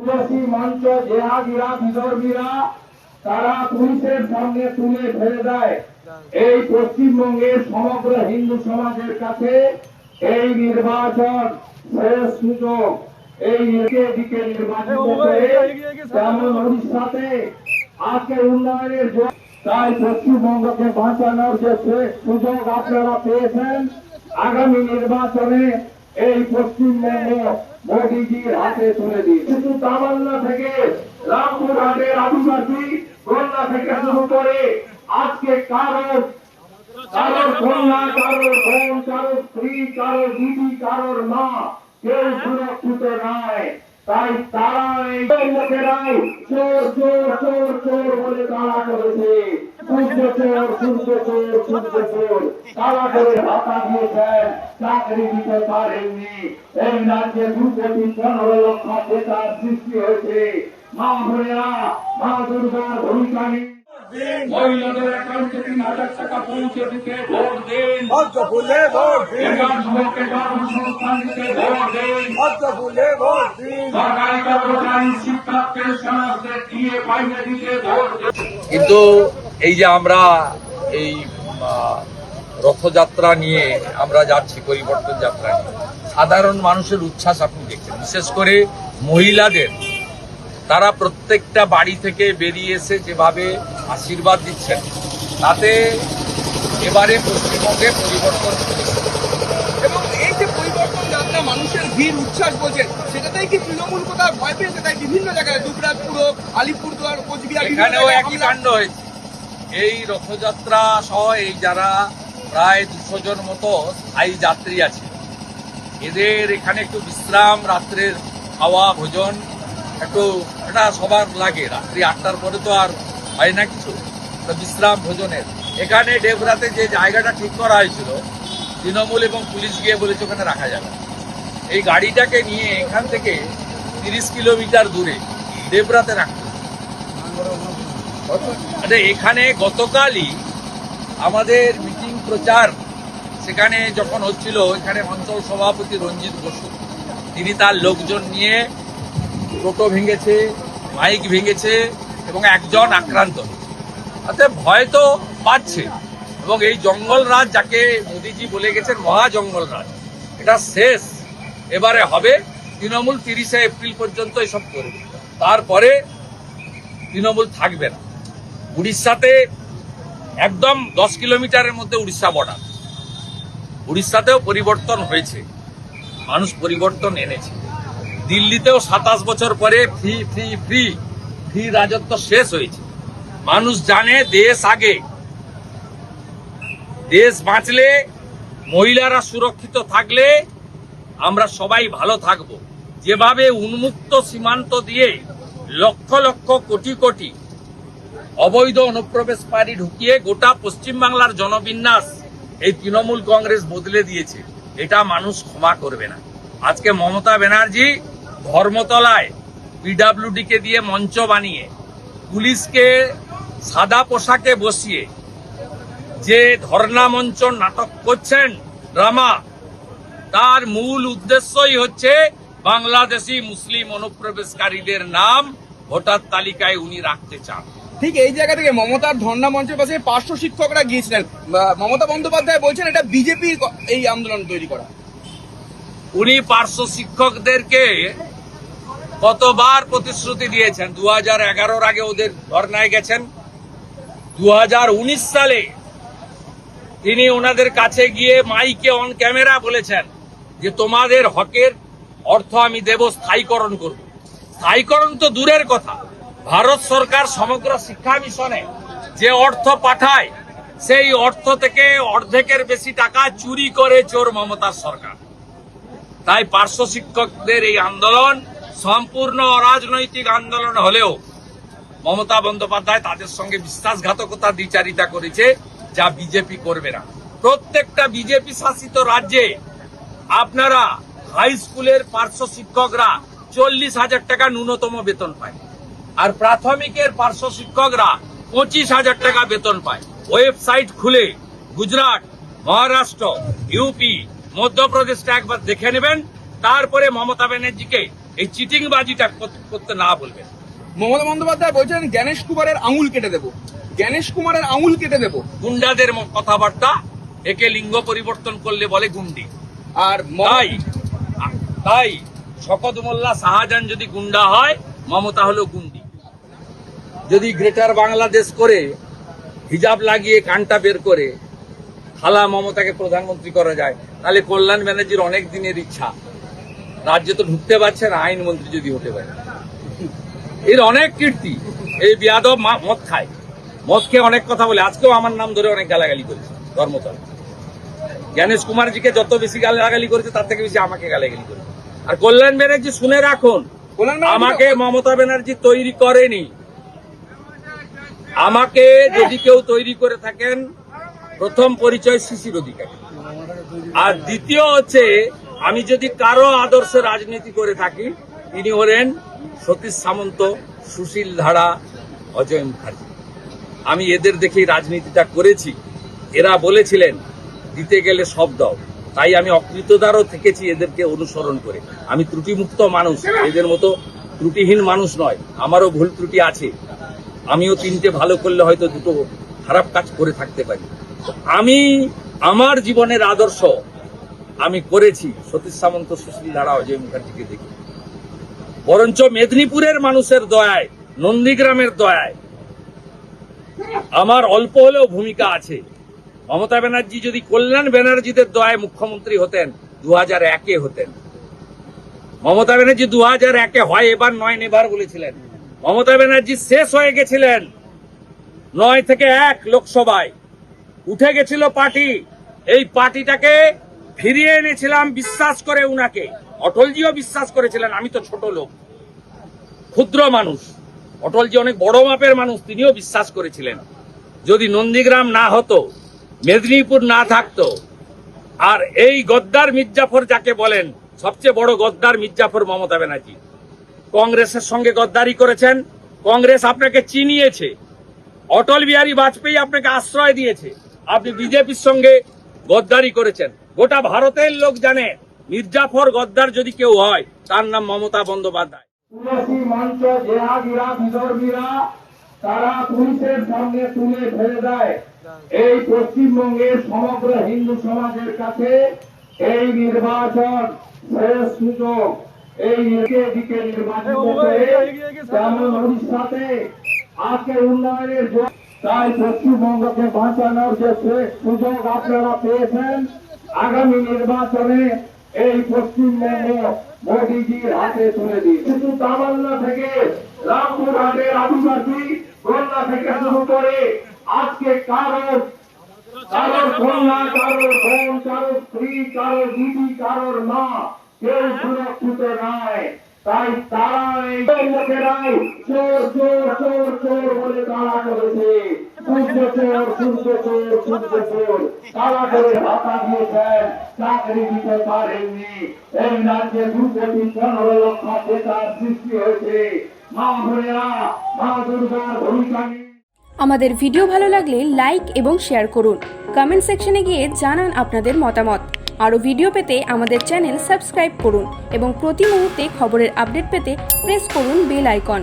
বিদ্বেষী মঞ্চ জেহাদিরা বিধর্মীরা তারা পুলিশের সামনে তুলে ফেলে দেয়। এই পশ্চিমবঙ্গের সমগ্র হিন্দু সমাজের কাছে এই নির্বাচন শেষ সুযোগ। এই দিকে নির্বাচিত করে যেমন উড়িষ্যাতে আজকে উন্নয়নের তাই পশ্চিমবঙ্গকে বাঁচানোর যে সুযোগ আপনারা পেয়েছেন, আগামী নির্বাচনে এই পশ্চিমবঙ্গ মোদীজির হাতে তুলে দিন। শুধু তামান্না থেকে রামপুরহাটের আদিবাসী কন্যা থেকে শুরু করে আজকে কারোর কন্যা, কারোর বোন, কারোর স্ত্রী, কারোর দিদি, কারোর মা কেউ সুরক্ষিত নয়। তাই তারা এই লোকেরাই চোর চোর চোর চোর বলে তাড়া করেছে। সূর্য চোর সূর্য চোর সূর্য চোর তাড়া করে ভাতা দিয়েছেন, চাকরি দিতে পারেননি। এই রাজ্যে 2,15,00,000 বেকার সৃষ্টি হয়েছে। মা বোনেরা মা দুর্গার ভূমিকা নিয়ে মহিলাদের অ্যাকাউন্টে 3,000 টাকা পৌঁছে দিতে ভোট দিন। কিন্তু এই যে আমরা এই রথযাত্রা নিয়ে আমরা যাচ্ছি, পরিবর্তন যাত্রা নিয়ে সাধারণ মানুষের উচ্ছ্বাস আপনি দেখছেন, বিশেষ করে মহিলাদের। তারা প্রত্যেকটা বাড়ি থেকে বেরিয়ে এসে যেভাবে আশীর্বাদ দিচ্ছেন, তাতে এবারে পশ্চিমবঙ্গে পরিবর্তন এবং এই যে পরিবর্তন যাত্রা মানুষের ভিড় উচ্ছ্বাস বলছেন, সেটাতেই কি তৃণমূল কোথাও ভয় পেয়েছে? তাই বিভিন্ন জায়গায় দুবরাজপুর, আলিপুরদুয়ার, কোচবিহার এখানেও একই কাণ্ড হয়েছে। এই রথযাত্রা সহ এই যারা প্রায় 200 জন মতো স্থায়ী যাত্রী আছে, এদের এখানে একটু বিশ্রাম, রাত্রের খাওয়া ভোজন একটু এটা সবার লাগে। রাত্রি 8টার পরে তো আর হয় না কিছু, তো বিশ্রাম ভোজনের এখানে ডেবরাতে যে জায়গাটা ঠিক করা হয়েছিল, তৃণমূল এবং পুলিশ গিয়ে বলেছে ওখানে রাখা যাবে। এই গাড়িটাকে নিয়ে এখান থেকে 30 কিলোমিটার দূরে ডেবরাতে রাখতে। এখানে গতকালই আমাদের মিটিং প্রচার সেখানে যখন হচ্ছিল, এখানে অঞ্চল সভাপতি রঞ্জিত বসু তিনি তার লোকজন নিয়ে টোটো ভেঙেছে, মাইক ভেঙেছে এবং একজন আক্রান্ত। অর্থাৎ ভয় তো পাচ্ছে। এবং এই জঙ্গল রাজ, যাকে মোদীজি বলে গেছেন মহা জঙ্গল রাজ, এটা শেষ এবারে হবে। তৃণমূল 30শে এপ্রিল পর্যন্ত এসব করবে, তারপরে তৃণমূল থাকবে না। উড়িষ্যাতে একদম 10 কিলোমিটারের মধ্যে উড়িষ্যা বর্ডার, উড়িষ্যাতেও পরিবর্তন হয়েছে, মানুষ পরিবর্তন এনেছে। দিল্লিতেও 27 বছর পরে ফ্রি ফ্রি ফ্রি ফ্রি রাজত্ব শেষ হয়েছে। মানুষ জানে দেশ আগে, দেশ বাঁচলে, মহিলারা সুরক্ষিত থাকলে আমরা সবাই ভালো থাকব। যেভাবে উন্মুক্ত সীমান্ত দিয়ে লক্ষ লক্ষ কোটি কোটি অবৈধ অনুপ্রবেশকারী ঢুকিয়ে গোটা পশ্চিমবাংলার জনবিন্যাস এই তৃণমূল কংগ্রেস বদলে দিয়েছে, এটা মানুষ ক্ষমা করবে না। আজকে মমতা ব্যানার্জি ধর্মতলায় পিডব্লিউডি কে দিয়ে মঞ্চ বানিয়ে পুলিশকে সাদা পোশাকে বসিয়ে যে ধর্ণা মঞ্চ নাটক করছেন, ড্রামা, তার মূল উদ্দেশ্যই হচ্ছে বাংলাদেশি মুসলিম অনুপ্রবেশকারীদের নাম ভোটার তালিকায় উনি রাখতে চান। ঠিক এই জায়গা থেকে মমতার ধর্ণা মঞ্চের পাশে পার্শ্ব শিক্ষকরা গিয়েছিলেন। মমতা বন্দ্যোপাধ্যায় বলছেন এটা বিজেপির এই আন্দোলন তৈরি করা। উনি পার্শ্ব শিক্ষকদেরকে কতবার প্রতিশ্রুতি দিয়েছেন। 2011-র আগে ওদের ধর্নায় গেছেন। 2019 সালে তিনি ওনাদের কাছে গিয়ে মাইকে অন ক্যামেরা বলেছেন যে তোমাদের হকের অর্থ আমি দেব, স্থায়ীকরণ করব। স্থায়ীকরণ তো দূরের কথা, ভারত সরকার সমগ্র শিক্ষা মিশনে যে অর্থ পাঠায়, সেই অর্থ থেকে অর্ধেকের বেশি টাকা চুরি করে চোর মমতার সরকার। তাই পার্শ্ব শিক্ষকদের এই আন্দোলন সম্পূর্ণ অরাজনৈতিক আন্দোলন হলেও মমতা বন্দ্যোপাধ্যায় তাদের সঙ্গে বিশ্বাসঘাতকতা দ্বিচারিতা করেছে, যা বিজেপি করবে না। প্রত্যেকটা বিজেপি শাসিত রাজ্যে আপনারা হাই স্কুলের পার্শ্ব শিক্ষকরা 40,000 টাকা ন্যূনতম বেতন পায়, আর প্রাথমিকের পার্শ্ব শিক্ষকরা 25,000 টাকা বেতন পায়। ওয়েবসাইট খুলে গুজরাট, মহারাষ্ট্র, ইউপি, মধ্যপ্রদেশটা একবার দেখে নেবেন, তারপরে মমতা ব্যানার্জিকে এই চিটিংবাজিটা করতে না বলবেন। মমতা বন্দ্যোপাধ্যায় বলছেন জ্ঞানেশ কুমারের আঙুল কেটে দেবো, জ্ঞানেশ কুমারের আঙুল কেটে দেবো। গুন্ডাদের কথাবার্তা, একে লিঙ্গ পরিবর্তন করলে বলে গুন্ডি। আর তাই শকত মোল্লা শাহজাহান যদি গুন্ডা হয়, মমতা হলো গুন্ডি। যদি গ্রেটার বাংলাদেশ করে হিজাব লাগিয়ে কানটা বের করে খালা মমতাকে প্রধানমন্ত্রী করা যায়, তাহলে কল্যাণ ব্যানার্জির অনেক দিনের ইচ্ছা, রাজ্যে তো ঢুকতে পারছে না, আইনমন্ত্রী যদি হতে পারে। এর অনেক কীর্তি। এই বিয়াদব মদ খায়, মদ খেয়ে অনেক কথা বলে। আজকেও আমার নাম ধরে অনেক গালাগালি করেছে ধর্মতলা। জ্ঞানেশ কুমারজিকে যত বেশি গালাগালি করেছে, তার থেকে বেশি আমাকে গালাগালি করেছে। আর কল্যাণ ব্যানার্জি শুনে রাখুন, আমাকে মমতা ব্যানার্জি তৈরি করেনি। আমাকে যদি কেউ তৈরি করে থাকেন, প্রথম পরিচয় শিশির অধিকারী, আর দ্বিতীয় হচ্ছে আমি যদি কারো আদর্শে রাজনীতি করে থাকি, তিনি হলেন সতীশ সামন্ত, সুশীল ধারা, অজয় মুখার্জি। আমি এদের দেখেই রাজনীতিটা করেছি। এরা বলেছিলেন দিতে গেলে সব দাও, তাই আমি অকৃতদারও থেকেছি এদেরকে অনুসরণ করে। আমি ত্রুটিমুক্ত মানুষ, এদের মতো ত্রুটিহীন মানুষ নয়, আমারও ভুল ত্রুটি আছে। আমিও তিনটে ভালো করলে হয়তো দুটো খারাপ কাজ করে থাকতে পারি। আমি আমার জীবনের আদর্শ আমি করেছি সতীশ সামন্ত, সুশীল ধারা, অজয় মুখার্জিকে দেখি। বরঞ্চ মেদিনীপুরের মানুষের দয়ায়, নন্দীগ্রামের দয়ায় আমার অল্প হলেও ভূমিকা আছে। মমতা ব্যানার্জি যদি কল্যাণ ব্যানার্জিদের দয়ায় মুখ্যমন্ত্রী হতেন, 2001-এ হতেন। মমতা ব্যানার্জি 2001-এ হয় এবার নয় নেবার বলেছিলেন। মমতা ব্যানার্জি শেষ হয়ে গেছিলেন 9 থেকে 1 লোকসভায়, উঠে গেছিল পার্টি। এই পার্টিটাকে ফিরিয়ে এনেছিলাম বিশ্বাস করে উনাকে। অটলজিও বিশ্বাস করেছিলেন। আমি তো ছোট লোক, ক্ষুদ্র মানুষ, অটলজি অনেক বড় মাপের মানুষ, তিনিও বিশ্বাস করেছিলেন। যদি নন্দীগ্রাম না হতো, মেদিনীপুর না থাকতো, আর এই গদ্দার মির্জাফর যাকে বলেন, সবচেয়ে বড় গদ্দার মির্জাফর মমতা ব্যানার্জি, কংগ্রেসের সঙ্গে গদ্দারি করেছেন। কংগ্রেস আপনাকে চিনিয়েছে, অটল বিহারী বাজপেয়ী আপনাকে আশ্রয় দিয়েছে, আপনি বিজেপির সঙ্গে গদ্দারি করেছেন। গোটা ভারতের লোক জানে মির্জাফর গদ্দার যদি কেউ হয়, তার নাম মমতা বন্দ্যোপাধ্যায়। তুলসী মঞ্চ জেহাদিরা, বিধর্মীরা তারা পুলিশের সামনে তুলে ফেলে দেয়। এই পশ্চিমবঙ্গের সমগ্র হিন্দু সমাজের কাছে এই নির্বাচন শেষ সুযোগ। এই দিকে নির্বাচিত করে যেমন উড়িষ্যাতে আজকে উন্নয়নের জন্য, তাই পশ্চিমবঙ্গকে বাঁচানোর যে শেষ সুযোগ আপনারা পেয়েছেন, আগামী নির্বাচনে এই পশ্চিমবঙ্গ মোদীজির হাতে তুলে দিন। শুধু তামান্না থেকে রামপুরহাটের আদিবাসী কন্যা থেকে শুরু করে আজকে কারোর কন্যা, কারোর বোন, কারোর স্ত্রী, কারোর দিদি, কারোর মা কেউ সুরক্ষিত নয়। তাই তারা এই লোকেরাই চোর চোর চোর চোর বলে তাড়া করেছে। সূর্য চোর, সূর্য চোর, সূর্য চোর তাড়া করে ভাতা দিয়েছেন, চাকরি দিতে পারেননি। এই রাজ্যে 2,15,00,000 বেকার সৃষ্টি হয়েছে। মা বোনেরা, মা দুর্গার ভূমিকা নিয়ে। আমাদের ভিডিও ভালো লাগলে লাইক এবং শেয়ার করুন। কমেন্ট সেকশনে গিয়ে জানান আপনাদের মতামত। আরও ভিডিও পেতে আমাদের চ্যানেল সাবস্ক্রাইব করুন এবং প্রতি মুহূর্তে খবরের আপডেট পেতে প্রেস করুন বেল আইকন।